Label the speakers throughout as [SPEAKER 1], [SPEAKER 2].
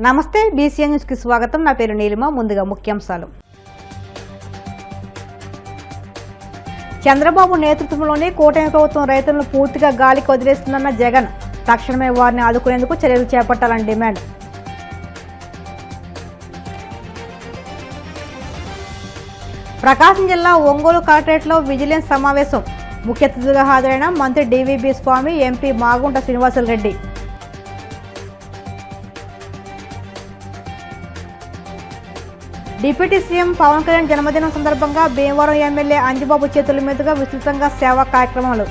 [SPEAKER 1] నమస్తే BCN news కి స్వాగతం. నా పేరు నీలిమ. ముందుగా ముఖ్యాంశాలు. చంద్రబాబు నేతృత్వంలోని కూటమి ప్రభుత్వం రైతులను పూర్తిగా గాలికి వదిలేస్తుందన్న జగన్. తక్షణమే వారిని ఆదుకునేందుకు చర్యలు చేపట్టాలని డిమాండ్. ప్రకాశం జిల్లా ఒంగోలు కలెక్టరేట్లో విజిలెన్స్ సమావేశం. ముఖ్య అతిథిగా హాజరైన మంత్రి DVB Swamy, MP Magunta Srinivasulu Reddy. Deputy CM Pawan Kalyan జన్మదినం సందర్భంగా భీమవరం ఎమ్మెల్యే అంజిబాబు చేతుల మీదుగా విస్తృతంగా సేవా కార్యక్రమాలు.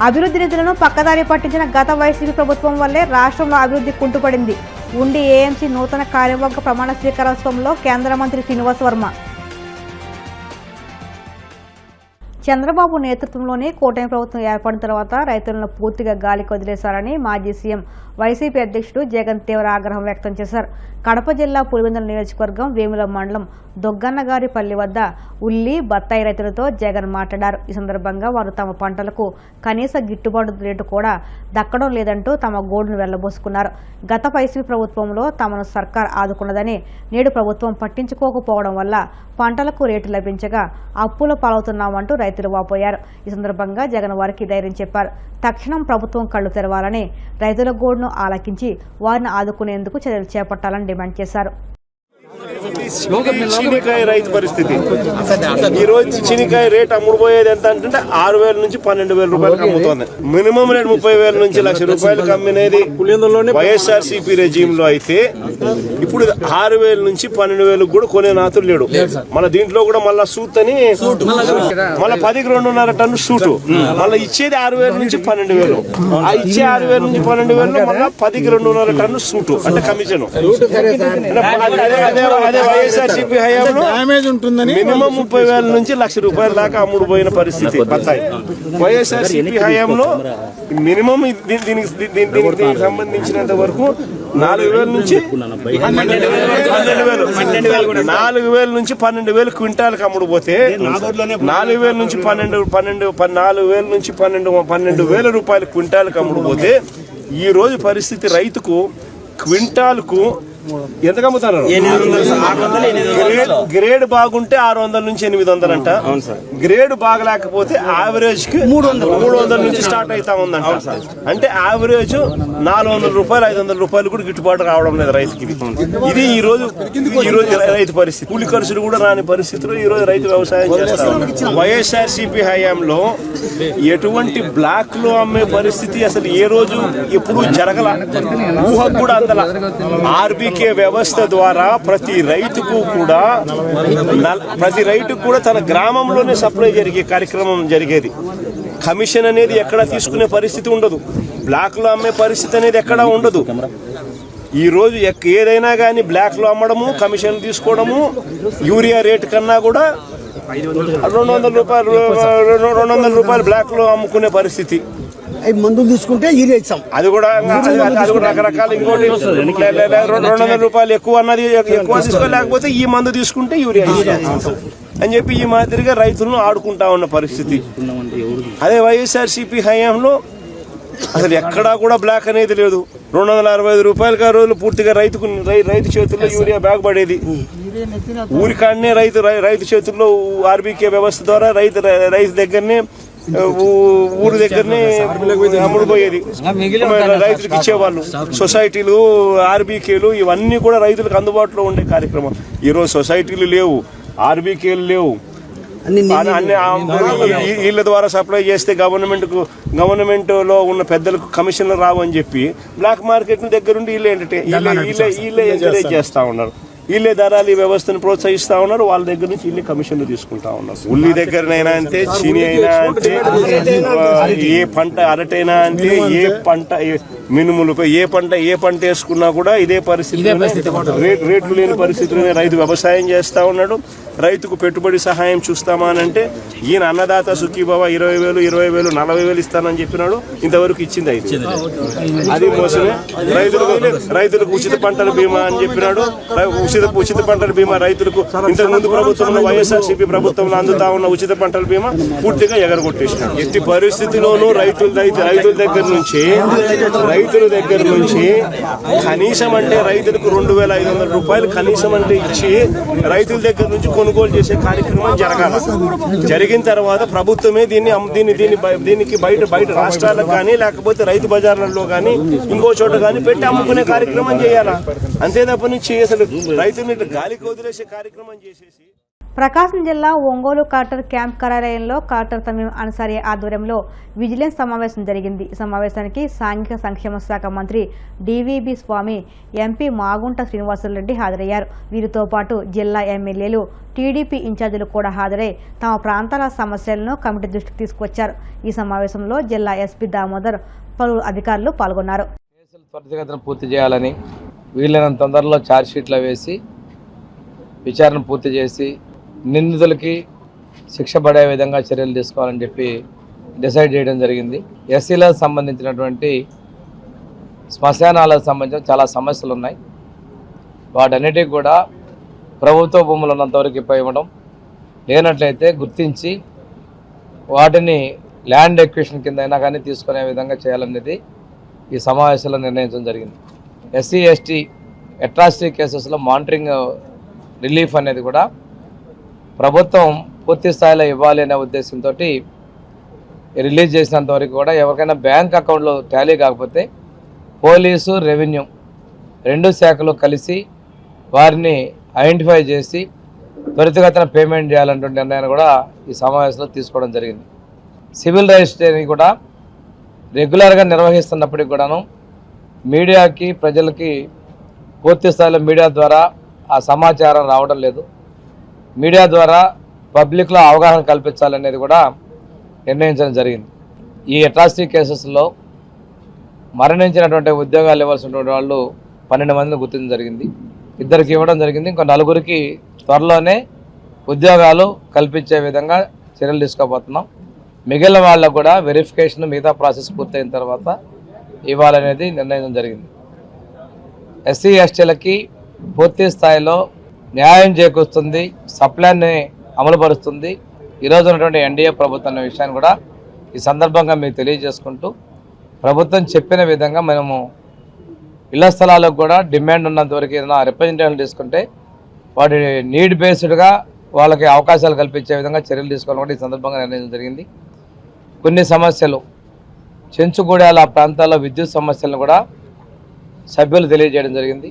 [SPEAKER 1] అభివృద్ధి నిధులను పక్కదారి పట్టించిన గత వైసీపీ ప్రభుత్వం వల్లే రాష్ట్రంలో అభివృద్ధి కుంటుపడింది. ఉండి ఏఎంసీ నూతన కార్యవర్గ ప్రమాణ స్వీకారోత్సవంలో కేంద్ర మంత్రి శ్రీనివాస్ వర్మ. చంద్రబాబు నేతృత్వంలోని కూటమి ప్రభుత్వం ఏర్పడిన తర్వాత రైతులను పూర్తిగా గాలికి వదిలేశారని మాజీ సీఎం వైసీపీ అధ్యక్షుడు జగన్ తీవ్ర ఆగ్రహం వ్యక్తం చేశారు. కడప జిల్లా పులివెందుల నియోజకవర్గం వేముల మండలం దొగ్గన్నగారిపల్లి వద్ద ఉల్లి, బత్తాయి రైతులతో జగన్ మాట్లాడారు. ఈ సందర్భంగా వారు తమ పంటలకు కనీస గిట్టుబాటు రేటు కూడా దక్కడం లేదంటూ తమ గోడును వెళ్లబోసుకున్నారు. గత వైసీపీ ప్రభుత్వంలో తమను సర్కార్ ఆదుకున్నదని, నేడు ప్రభుత్వం పట్టించుకోకపోవడం వల్ల పంటలకు రేటు లభించగా అప్పుల పాలవుతున్నామంటూ రైతులు వాపోయారు. ఈ సందర్భంగా జగన్ వారికి ధైర్యం చెప్పారు. తక్షణం ప్రభుత్వం కళ్లు తెరవాలని, రైతుల గోడును ఆలకించి వారిని ఆదుకునేందుకు చర్యలు చేపట్టాలని డిమాండ్ చేశారు.
[SPEAKER 2] చీనికాయ రైతు పరిస్థితి ఈ రోజు చీనికాయ రేట్ అమ్ముడుపోయేది ఎంత అంటే 6,000 నుంచి 12,000 రూపాయలకు అమ్ముతోంది. మినిమం రేట్ 30,000 నుంచి 1,00,000 రూపాయలకు అమ్మినది వైఎస్ఆర్సీపీ రెజీమ్ లో అయితే ఇప్పుడు 6,000 నుంచి 12,000 కూడా కొనే నాతులు లేడు. మన దీంట్లో కూడా మళ్ళా సూట్ అని మళ్ళీ 10కి 2.5 టన్ను సూటు, మళ్ళీ ఇచ్చేది 6,000 నుంచి 12,000. ఆ ఇచ్చే 6,000 నుంచి 12,000 మళ్ళీ 10కి 2.5 టన్ను సూటు అంటే కమిషన్. అదే వైఎస్ఆర్సీపీ హయాంలో మినిమం 30,000 నుంచి 1,00,000 రూపాయల దాకా అమ్ముడుపోయిన పరిస్థితి బత్తాయి. వైఎస్ఆర్సీపీ హయాంలో మినిమం దీనికి సంబంధించినంత వరకు 4,000 నుంచి 12,000 క్వింటాలకు అమ్ముడుపోతే 4,000 నుంచి 12,000 రూపాయల క్వింటాలకు అమ్ముడుపోతే ఈ రోజు పరిస్థితి రైతుకు క్వింటాల్కు ఎంతకు అమ్ముతారు? గ్రేడ్ బాగుంటే 600 నుంచి 800 అంట. గ్రేడ్ బాగలేకపోతే యావరేజ్ కి 300 నుంచి స్టార్ట్ అవుతా ఉందంట. అంటే యావరేజ్ 400 రూపాయలు 500 రూపాయలు కూడా గిట్టుబాటు రావడం లేదు రైతుకి. ఇది ఈ రోజు రైతు పరిస్థితి. కూలి ఖర్చులు కూడా రాని పరిస్థితిలో ఈ రోజు రైతు వ్యవసాయం చేస్తారు. వైఎస్ఆర్సీపీ హయాంలో ఎటువంటి బ్లాక్ లో అమ్మే పరిస్థితి అసలు ఏ రోజు ఎప్పుడు జరగల, ఊహకు కూడా అందల. ఆర్బీకే వ్యవస్థ ద్వారా ప్రతి రైతుకు కూడా తన గ్రామంలోనే సప్లై జరిగే కార్యక్రమం జరిగేది. కమిషన్ అనేది ఎక్కడా తీసుకునే పరిస్థితి ఉండదు, బ్లాక్ లో అమ్మే పరిస్థితి అనేది ఎక్కడా ఉండదు. ఈ రోజు ఏదైనా కానీ బ్లాక్ లో అమ్మడము, కమిషన్ తీసుకోవడము, యూరియా రేటు కన్నా కూడా 200 రూపాయలు బ్లాక్ లో అమ్ముకునే పరిస్థితి.
[SPEAKER 3] మందులు తీసుకుంటే యూరియా ఇచ్చాం,
[SPEAKER 2] అది కూడా రకరకాల. ఇంకోటి 200 రూపాయలు ఎక్కువ అన్నది ఎక్కువ తీసుకోలేకపోతే ఈ మందు తీసుకుంటే యూరియా అని చెప్పి ఈ మాదిరిగా రైతులను ఆడుకుంటా ఉన్న పరిస్థితి. అదే వైఎస్ఆర్సీపీ హయాంలో అసలు ఎక్కడా కూడా బ్లాక్ అనేది లేదు. 265 రూపాయలుగా రోజులు పూర్తిగా రైతు చేతుల్లో యూరియా బ్యాగ్ పడేది. ఊరికాడనే రైతు చేతుల్లో ఆర్బీకే వ్యవస్థ ద్వారా రైతు దగ్గరనే ఊరి దగ్గరనే అమ్ముడుపోయేది, రైతులకు ఇచ్చేవాళ్ళు. సొసైటీలు, ఆర్బీకేలు ఇవన్నీ కూడా రైతులకు అందుబాటులో ఉండే కార్యక్రమం. ఈరోజు సొసైటీలు లేవు, ఆర్బీకేలు లేవు. వీళ్ళ ద్వారా సప్లై చేస్తే గవర్నమెంట్ లో ఉన్న పెద్దలకు కమిషన్లు రావు అని చెప్పి బ్లాక్ మార్కెట్ దగ్గరుండి వీళ్ళే ఎంకరేజ్ చేస్తా ఉన్నారు. వీళ్ళే ధరలు ఈ వ్యవస్థను ప్రోత్సహిస్తా ఉన్నారు. వాళ్ళ దగ్గర నుంచి వీళ్ళే కమిషన్లు తీసుకుంటా ఉన్నారు. ఉల్లి దగ్గరనైనా అంతే, చీని అయినా అంతే, ఏ పంట అరటైనా అంతే, ఏ పంట మినుములపై ఏ పంట వేసుకున్నా కూడా ఇదే పరిస్థితి, రేట్లు లేని పరిస్థితిలోనే రైతు వ్యవసాయం చేస్తూ ఉన్నాడు. రైతుకు పెట్టుబడి సహాయం చూస్తామా అని అంటే ఈయన అన్నదాత సుఖీభవ 20,000 40,000 ఇస్తానని చెప్పినాడు. ఇంతవరకు ఇచ్చింది 5. అది మోసమే. రైతులకు ఉచిత పంటల బీమా అని చెప్పినాడు. ఉచిత పంటల బీమా రైతులకు ఇంతకు ముందు ప్రభుత్వంలో వైఎస్ఆర్సీపీ ప్రభుత్వంలో అందుతా ఉన్న ఉచిత పంటల బీమా పూర్తిగా ఎగరగొట్టేసినాడు. ఎట్టి పరిస్థితిలోనూ రైతుల దగ్గర నుంచి కనీసం అంటే రైతులకు 2,500 రూపాయలు కనీసం అంటే ఇచ్చి రైతుల దగ్గర నుంచి కొనుగోలు చేసే కార్యక్రమం జరగాలి. జరిగిన తర్వాత ప్రభుత్వమే దీనికి బయట రాష్ట్రాలకు కానీ లేకపోతే రైతు బజార్లలో కానీ ఇంకో చోట కానీ పెట్టి అమ్ముకునే కార్యక్రమం చేయాలా. అంతే తప్ప నుంచి అసలు రైతుని గాలికి వదిలేసే కార్యక్రమం చేసేసి.
[SPEAKER 1] ప్రకాశం జిల్లా ఒంగోలు కలెక్టర్ క్యాంప్ కార్యాలయంలో కలెక్టర్ తమీం అన్సారీ ఆధ్వర్యంలో విజిలెన్స్ సమావేశం జరిగింది. ఈ సమావేశానికి సాంఘిక సంక్షేమ శాఖ మంత్రి డివిబి స్వామి, ఎంపీ మాగుంట శ్రీనివాసులరెడ్డి హాజరయ్యారు. వీరితో పాటు జిల్లా ఎమ్మెల్యేలు, టీడీపీ ఇన్ఛార్జీలు కూడా హాజరై తమ ప్రాంతాల సమస్యలను కమిటీ దృష్టికి తీసుకొచ్చారు. ఈ సమావేశంలో జిల్లా ఎస్పీ దామోదర్, పలువురు అధికారులు పాల్గొన్నారు.
[SPEAKER 4] కేసులు త్వరితగతిన పూర్తి చేయాలని, వీలైనంత తొందరలో ఛార్జ్షీట్లో వేసి విచారణ పూర్తి చేసి నిందితులకి శిక్ష పడే విధంగా చర్యలు తీసుకోవాలని చెప్పి డిసైడ్ చేయడం జరిగింది. ఎస్సీలకు సంబంధించినటువంటి శ్మశానాలకు సంబంధించిన చాలా సమస్యలు ఉన్నాయి. వాటన్నిటికి కూడా ప్రభుత్వ భూములు ఉన్నంతవరకు ఇవ్వడం, లేనట్లయితే గుర్తించి వాటిని ల్యాండ్ ఎక్విషన్ కింద అయినా కానీ తీసుకునే విధంగా చేయాలనేది ఈ సమావేశంలో నిర్ణయించడం జరిగింది. ఎస్సీ ఎస్టీ అట్రాసిటీ కేసెస్లో మానిటరింగ్ రిలీఫ్ అనేది కూడా ప్రభుత్వం పూర్తి స్థాయిలో ఇవ్వాలి అనే ఉద్దేశంతో రిలీజ్ చేసినంత వరకు కూడా ఎవరికైనా బ్యాంక్ అకౌంట్లో టాలీ కాకపోతే పోలీసు, రెవెన్యూ 2 శాఖలు కలిసి వారిని ఐడెంటిఫై చేసి త్వరితగతిన పేమెంట్ చేయాలన్నటువంటి నిర్ణయాన్ని కూడా ఈ సమావేశంలో తీసుకోవడం జరిగింది. సివిల్ రిజిస్ట్రీని కూడా రెగ్యులర్గా నిర్వహిస్తున్నప్పటికి కూడాను మీడియాకి, ప్రజలకి పూర్తి స్థాయిలో మీడియా ద్వారా ఆ సమాచారం రావడం లేదు. మీడియా ద్వారా పబ్లిక్లో అవగాహన కల్పించాలనేది కూడా నిర్ణయించడం జరిగింది. ఈ అట్రాసిటీ కేసెస్లో మరణించినటువంటి ఉద్యోగాలు ఇవ్వాల్సినటువంటి వాళ్ళు 12 మందిని గుర్తించడం జరిగింది. 2కి ఇవ్వడం జరిగింది. ఇంకో 4కి త్వరలోనే ఉద్యోగాలు కల్పించే విధంగా చర్యలు తీసుకోబోతున్నాం. మిగిలిన వాళ్ళకు కూడా వెరిఫికేషన్, మిగతా ప్రాసెస్ పూర్తయిన తర్వాత ఇవ్వాలనేది నిర్ణయించడం జరిగింది. ఎస్సీ ఎస్టీలకి పూర్తి స్థాయిలో న్యాయం చేకూరుస్తుంది, సప్లాన్ని అమలుపరుస్తుంది ఈరోజు ఉన్నటువంటి ఎన్డీఏ ప్రభుత్వం అనే విషయాన్ని కూడా ఈ సందర్భంగా మీకు తెలియజేసుకుంటూ, ప్రభుత్వం చెప్పిన విధంగా మనము ఇళ్ల స్థలాలకు కూడా డిమాండ్ ఉన్నంత వరకు ఏదైనా రిప్రజెంటేషన్ తీసుకుంటే వాటి నీడ్ బేస్డ్గా వాళ్ళకి అవకాశాలు కల్పించే విధంగా చర్యలు తీసుకోవాలని కూడా ఈ సందర్భంగా నిర్ణయించడం జరిగింది. కొన్ని సమస్యలు చెంచుగూడాల ప్రాంతాల్లో విద్యుత్ సమస్యలను కూడా సభ్యులు తెలియజేయడం జరిగింది.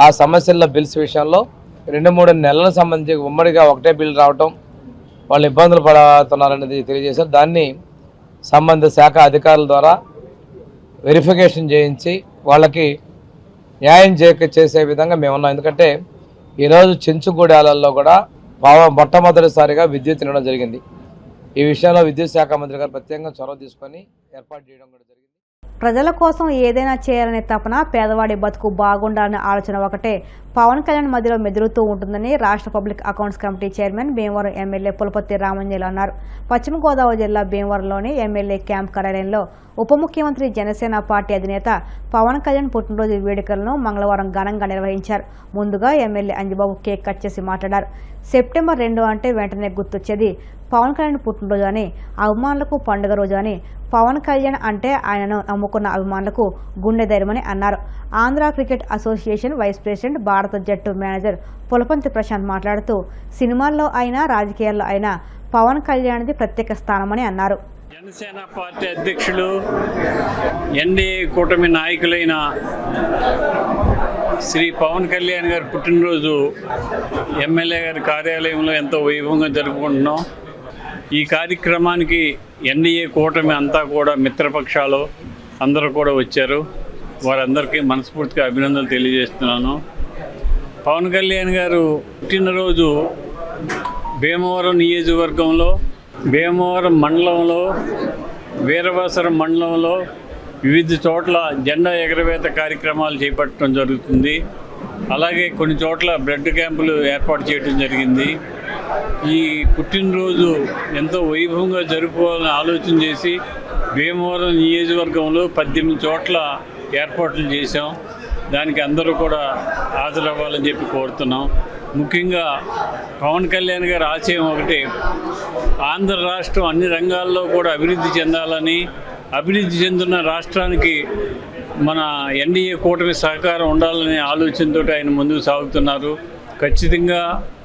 [SPEAKER 4] ఆ సమస్యల బిల్స్ విషయంలో 2-3 నెలల సంబంధించి ఉమ్మడిగా ఒకటే బిల్ రావటం, వాళ్ళు ఇబ్బందులు పడుతున్నారనేది తెలియజేశారు. దాన్ని సంబంధిత శాఖ అధికారుల ద్వారా వెరిఫికేషన్ చేయించి వాళ్ళకి న్యాయం చేసే విధంగా మేమున్నాం. ఎందుకంటే ఈరోజు చెంచుగూడాలలో కూడా మొట్టమొదటిసారిగా విద్యుత్ ఇవ్వడం జరిగింది. ఈ విషయంలో విద్యుత్ శాఖ మంత్రి గారు ప్రత్యేకంగా చొరవ తీసుకొని ఏర్పాటు చేయడం కూడా జరిగింది.
[SPEAKER 1] ప్రజల కోసం ఏదైనా చేయాలనే తపన, పేదవాడి బతుకు బాగుండాలనే ఆలోచన ఒకటే పవన్ కళ్యాణ్ మధ్యలో మెదులుతూ ఉంటుందని రాష్ట్ర public accounts committee chairman, Bhimavaram MLA Pulaparthi Ramanjali అన్నారు. పశ్చిమ గోదావరి జిల్లా భీమవరంలోని ఎమ్మెల్యే క్యాంప్ కార్యాలయంలో ఉప ముఖ్యమంత్రి, జనసేన పార్టీ అధినేత పవన్ కళ్యాణ్ పుట్టినరోజు వేడుకలను మంగళవారం ఘనంగా నిర్వహించారు. ముందుగా ఎమ్మెల్యే అంజిబాబు కేక్ కట్ చేసి మాట్లాడారు. సెప్టెంబర్ 2 అంటే వెంటనే గుర్తొచ్చేది పవన్ కళ్యాణ్ పుట్టినరోజు అని, అభిమానులకు పండుగ రోజు అని. పవన్ కళ్యాణ్ అంటే ఆయనను నమ్ముకున్న అభిమానులకు గుండె ధైర్యమని అన్నారు. Andhra cricket association vice president, భారత జట్టు మేనేజర్ పులపంతి ప్రశాంత్ మాట్లాడుతూ, సినిమాల్లో అయినా రాజకీయాల్లో అయినా పవన్ కళ్యాణ్ది ప్రత్యేక స్థానమని అన్నారు.
[SPEAKER 5] జనసేన పార్టీ అధ్యక్షులు, ఎన్డీఏ కూటమి నాయకులైన శ్రీ పవన్ కళ్యాణ్ గారి పుట్టినరోజు ఎమ్మెల్యే గారి కార్యాలయంలో ఎంతో వైభవంగా జరుపుకుంటున్నాం. ఈ కార్యక్రమానికి ఎన్డీఏ కూటమి అంతా కూడా మిత్రపక్షాలు అందరూ కూడా వచ్చారు. వారందరికీ మనస్ఫూర్తిగా అభినందనలు తెలియజేస్తున్నాను. పవన్ కళ్యాణ్ గారు పుట్టినరోజు భీమవరం నియోజకవర్గంలో, భీమవరం మండలంలో, వీరవాసరం మండలంలో వివిధ చోట్ల జెండా ఎగరవేత కార్యక్రమాలు చేపట్టడం జరుగుతుంది. అలాగే కొన్ని చోట్ల బ్లడ్ క్యాంపులు ఏర్పాటు చేయడం జరిగింది. ఈ పుట్టినరోజు ఎంతో వైభవంగా జరుపుకోవాలని ఆలోచన చేసి భీమవరం నియోజకవర్గంలో 18 చోట్ల ఏర్పాట్లు చేశాం. దానికి అందరూ కూడా హాజరవ్వాలని చెప్పి కోరుతున్నాం. ముఖ్యంగా పవన్ కళ్యాణ్ గారి ఆశయం ఒకటి, ఆంధ్ర రాష్ట్రం అన్ని రంగాల్లో కూడా అభివృద్ధి చెందాలని, అభివృద్ధి చెందుతున్న రాష్ట్రానికి మన ఎన్డీఏ కూటమి సహకారం ఉండాలనే ఆలోచనతో ఆయన ముందుకు సాగుతున్నారు. ఖచ్చితంగా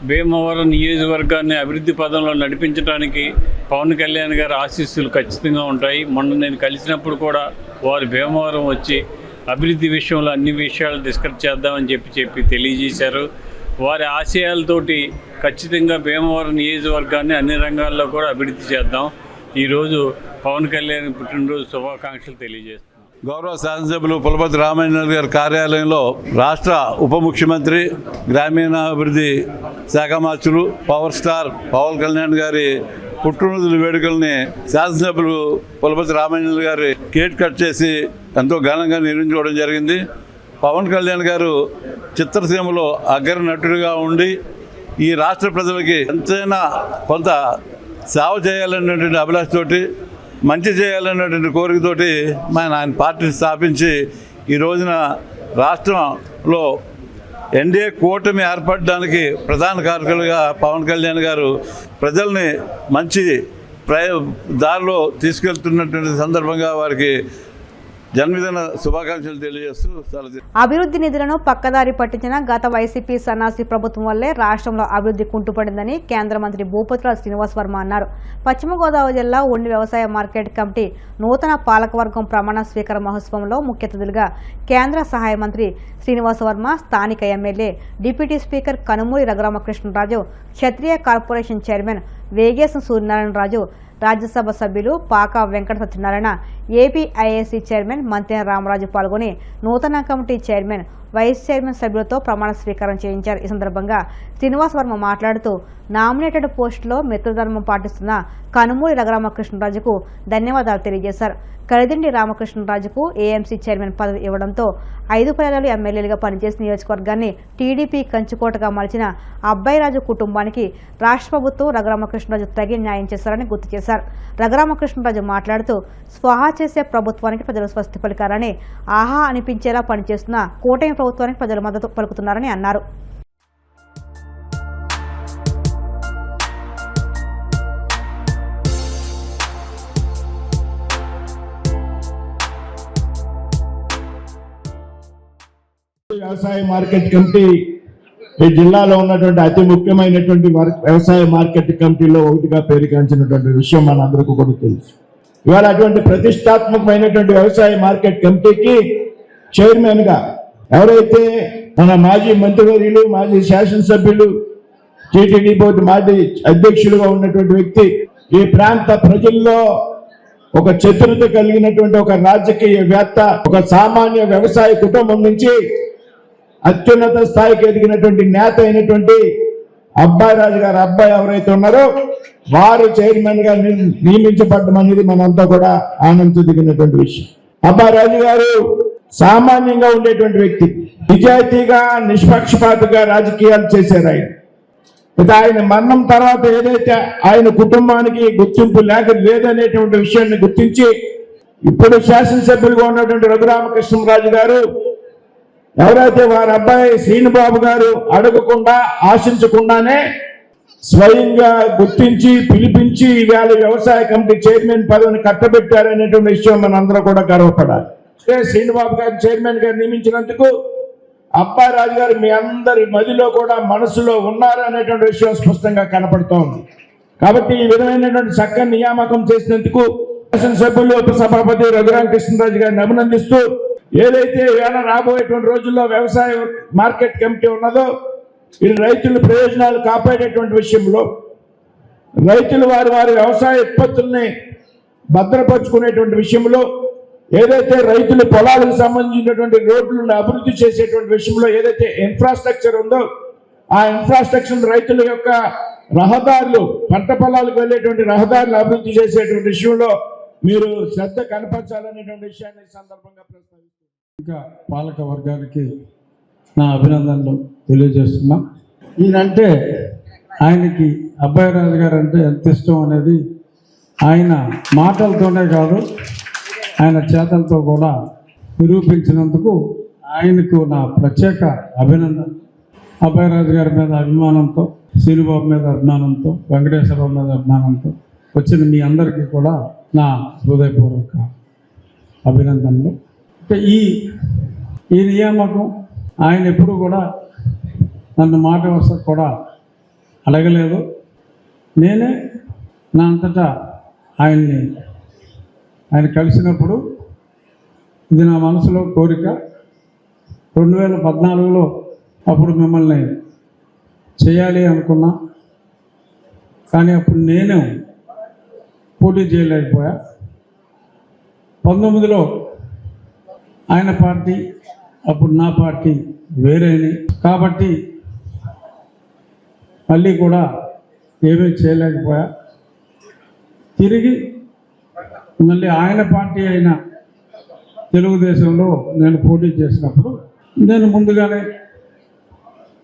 [SPEAKER 5] భీమవరం నియోజకవర్గాన్ని అభివృద్ధి పదంలో నడిపించడానికి పవన్ కళ్యాణ్ గారి ఆశీస్సులు ఖచ్చితంగా ఉంటాయి. మొన్న నేను కలిసినప్పుడు కూడా వారు భీమవరం వచ్చి అభివృద్ధి విషయంలో అన్ని విషయాలు డిస్కస్ చేద్దామని చెప్పి తెలియజేశారు. వారి ఆశయాలతోటి ఖచ్చితంగా భీమవరం నియోజకవర్గాన్ని అన్ని రంగాల్లో కూడా అభివృద్ధి చేద్దాం. ఈరోజు పవన్ కళ్యాణ్ పుట్టినరోజు శుభాకాంక్షలు తెలియజేస్తున్నాం.
[SPEAKER 6] గౌరవ శాసనసభ్యులు పులపతి రామాంజనేయులు గారి కార్యాలయంలో రాష్ట్ర ఉప ముఖ్యమంత్రి, గ్రామీణాభివృద్ధి శాఖ మంత్రులు, పవర్ స్టార్ పవన్ కళ్యాణ్ గారి పుట్టినరోజు వేడుకల్ని శాసనసభ్యులు పులపతి రామాంజనేయులు గారి కేక్ కట్ చేసి ఎంతో ఘనంగా నిర్వహించుకోవడం జరిగింది. పవన్ కళ్యాణ్ గారు చిత్రసీమలో అగ్ర నటుడిగా ఉండి ఈ రాష్ట్ర ప్రజలకి ఎంతైనా కొంత సేవ చేయాలనేటువంటి అభిలాషతోటి, మంచి చేయాలనేటువంటి కోరికతోటి ఆయన పార్టీ స్థాపించి ఈ రోజున రాష్ట్రంలో ఎన్డీఏ కూటమి ఏర్పడడానికి ప్రధాన కారకులుగా పవన్ కళ్యాణ్ గారు ప్రజల్ని మంచి దారిలో తీసుకెళ్తున్నటువంటి సందర్భంగా వారికి జన్మదిన శుభాకాంక్షలు తెలియజేస్తూ
[SPEAKER 1] అభివృద్ధి నిధులను పక్కదారి పట్టించిన గత వైసీపీ సన్నాసి ప్రభుత్వం వల్లే రాష్ట్రంలో అభివృద్ధి కుంటుపడిందని కేంద్ర మంత్రి భూపతిరాజు శ్రీనివాస్ వర్మ అన్నారు. పశ్చిమ గోదావరి జిల్లా ఉండి వ్యవసాయ మార్కెట్ కమిటీ నూతన పాలకవర్గం ప్రమాణ స్వీకార మహోత్సవంలో ముఖ్య అతిథులుగా కేంద్ర సహాయ మంత్రి శ్రీనివాస్ వర్మ, స్థానిక MLA deputy speaker Kanumuri Raghuramakrishnaraju, Kshatriya corporation chairman Vegesana Suryanarayanaraju, Rajya Sabha సభ్యులు పాకా వెంకట సత్యనారాయణ, ఏపీఐఏసీ చైర్మన్ మంతెన రామరాజు పాల్గొని నూతన కమిటీ చైర్మన్, వైస్ చైర్మన్ సభ్యులతో ప్రమాణ స్వీకారం చేయించారు. ఈ సందర్భంగా శ్రీనివాస్ వర్మ మాట్లాడుతూ నామినేటెడ్ పోస్టులో మిత్రధర్మం పాటిస్తున్న కనుమూరి రఘురామకృష్ణరాజుకు ధన్యవాదాలు తెలియజేశారు. కలిదిండి రామకృష్ణరాజుకు ఏఎంసీ చైర్మన్ పదవి ఇవ్వడంతో 5 పర్యాలు ఎమ్మెల్యేలుగా పనిచేసిన నియోజకవర్గాన్ని టీడీపీ కంచుకోటగా మలిచిన అబ్బాయిరాజు కుటుంబానికి రాష్ట్ర ప్రభుత్వం రఘురామకృష్ణరాజు తగిన న్యాయం చేశారని గుర్తు చేశారు. రఘురామకృష్ణరాజు మాట్లాడుతూ స్వాహా చేసే ప్రభుత్వానికి ప్రజలు స్వస్తి పలికారని, ఆహా అనిపించేలా పనిచేస్తున్న కూటమి ప్రభుత్వానికి ప్రజలు మద్దతు పలుకుతున్నారని అన్నారు.
[SPEAKER 7] వ్యవసాయ మార్కెట్ కమిటీ ఈ జిల్లాలో ఉన్నటువంటి అతి ముఖ్యమైనటువంటి వ్యవసాయ మార్కెట్ కమిటీలో ఒకటిగా పేరుగాంచినటువంటి విషయం మనందరికీ కూడా తెలుసు. ఇవాళ అటువంటి ప్రతిష్టాత్మకమైనటువంటి వ్యవసాయ మార్కెట్ కమిటీకి చైర్మన్ గా ఎవరైతే మన మాజీ మంత్రివర్యులు, మాజీ శాసనసభ్యులు, టీటీడీ బోర్డు మాజీ అధ్యక్షులుగా ఉన్నటువంటి వ్యక్తి, ఈ ప్రాంత ప్రజల్లో ఒక చతురత కలిగినటువంటి ఒక రాజకీయవేత్త, ఒక సామాన్య వ్యవసాయ కుటుంబం నుంచి అత్యున్నత స్థాయికి ఎదిగినటువంటి నేత అయినటువంటి అబ్బాయిరాజు గారు అబ్బాయి ఎవరైతే ఉన్నారో వారు చైర్మన్ గా నియమించబడడం అనేది మనంతా కూడా ఆనందించదగినటువంటి విషయం. అబ్బాయిరాజు గారు సామాన్యంగా ఉండేటువంటి వ్యక్తి, నిజాయితీగా నిష్పక్షపాతగా రాజకీయాలు చేశారు. ఆయన మరణం తర్వాత ఏదైతే ఆయన కుటుంబానికి గుర్తింపు లేదనేటువంటి విషయాన్ని గుర్తించి ఇప్పుడు శాసనసభ్యులుగా ఉన్నటువంటి రఘురామకృష్ణరాజు గారు ఎవరైతే వారి అబ్బాయి శ్రీనుబాబు గారు అడగకుండా, ఆశించకుండానే స్వయంగా గుర్తించి పిలిపించి ఇవాళ వ్యవసాయ కమిటీ చైర్మన్ పదవిని కట్టబెట్టారనేటువంటి విషయం మనందరూ కూడా గర్వపడాలి. శ్రీనుబాబు గారు చైర్మన్ గారు నియమించినందుకు అబ్బాయిరాజు గారు మీ అందరి మదిలో కూడా మనసులో ఉన్నారు అనేటువంటి విషయం స్పష్టంగా కనపడుతోంది. కాబట్టి ఈ విధమైనటువంటి చక్కని నియామకం చేసినందుకు శాసనసభ్యులు, ఉపసభాపతి రఘురామకృష్ణరాజు గారిని అభినందిస్తూ, ఏదైతే వేళ రాబోయేటువంటి రోజుల్లో వ్యవసాయ మార్కెట్ కమిటీ ఉన్నదో ఇది రైతుల ప్రయోజనాలు కాపాడేటువంటి విషయంలో, రైతులు వారి వ్యవసాయ ఉత్పత్తుల్ని భద్రపరుచుకునేటువంటి విషయంలో, ఏదైతే రైతుల పొలాలకు సంబంధించినటువంటి రోడ్లను అభివృద్ధి చేసేటువంటి విషయంలో ఏదైతే ఇన్ఫ్రాస్ట్రక్చర్ ఉందో ఆ ఇన్ఫ్రాస్ట్రక్చర్ రైతుల యొక్క రహదారులు, పంట పొలాలకు వెళ్ళేటువంటి రహదారులు అభివృద్ధి చేసేటువంటి విషయంలో మీరు శ్రద్ధ కనపరచాలనేటువంటి విషయాన్ని ఈ సందర్భంగా ప్రస్తావిస్తున్నాను.
[SPEAKER 8] ఇంకా పాలక వర్గానికి నా అభినందనలు తెలియజేస్తున్నా. ఈయనంటే ఆయనకి అబ్బాయిరాజు గారు అంటే ఎంత ఇష్టం అనేది ఆయన మాటలతోనే కాదు ఆయన చేతలతో కూడా నిరూపించినందుకు ఆయనకు నా ప్రత్యేక అభినందన. అబ్బాయిరాజు గారి మీద అభిమానంతో, శ్రీనుబాబు మీద అభిమానంతో, వెంకటేశ్వరరావు మీద అభిమానంతో వచ్చిన మీ అందరికీ కూడా నా హృదయపూర్వక అభినందనలు. ఈ నియామకం ఆయన ఎప్పుడు కూడా నన్ను మాట వస్తే కూడా అడగలేదు. నేనే నా అంతటా ఆయన కలిసినప్పుడు ఇది నా మనసులో కోరిక. 2014లో అప్పుడు మిమ్మల్ని చేయాలి అనుకున్నా, కానీ అప్పుడు నేను పోటీ చేయలేకపోయా. 19లో ఆయన పార్టీ, అప్పుడు నా పార్టీ వేరేని కాబట్టి మళ్ళీ కూడా ఏమీ చేయలేకపోయా. తిరిగి మళ్ళీ ఆయన పార్టీ అయిన తెలుగుదేశంలో నేను పోటీ చేసినప్పుడు నేను ముందుగానే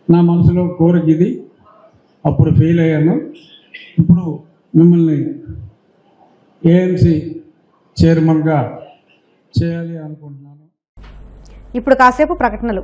[SPEAKER 8] నా మనసులో కోరిక ఇది, అప్పుడు ఫెయిల్ అయ్యాను. ఇప్పుడు మిమ్మల్ని ఏఎంసీ చైర్మన్గా చేయాలి అనుకుంటున్నాను.
[SPEAKER 1] ఇప్పుడు కాసేపు ప్రకటనలు.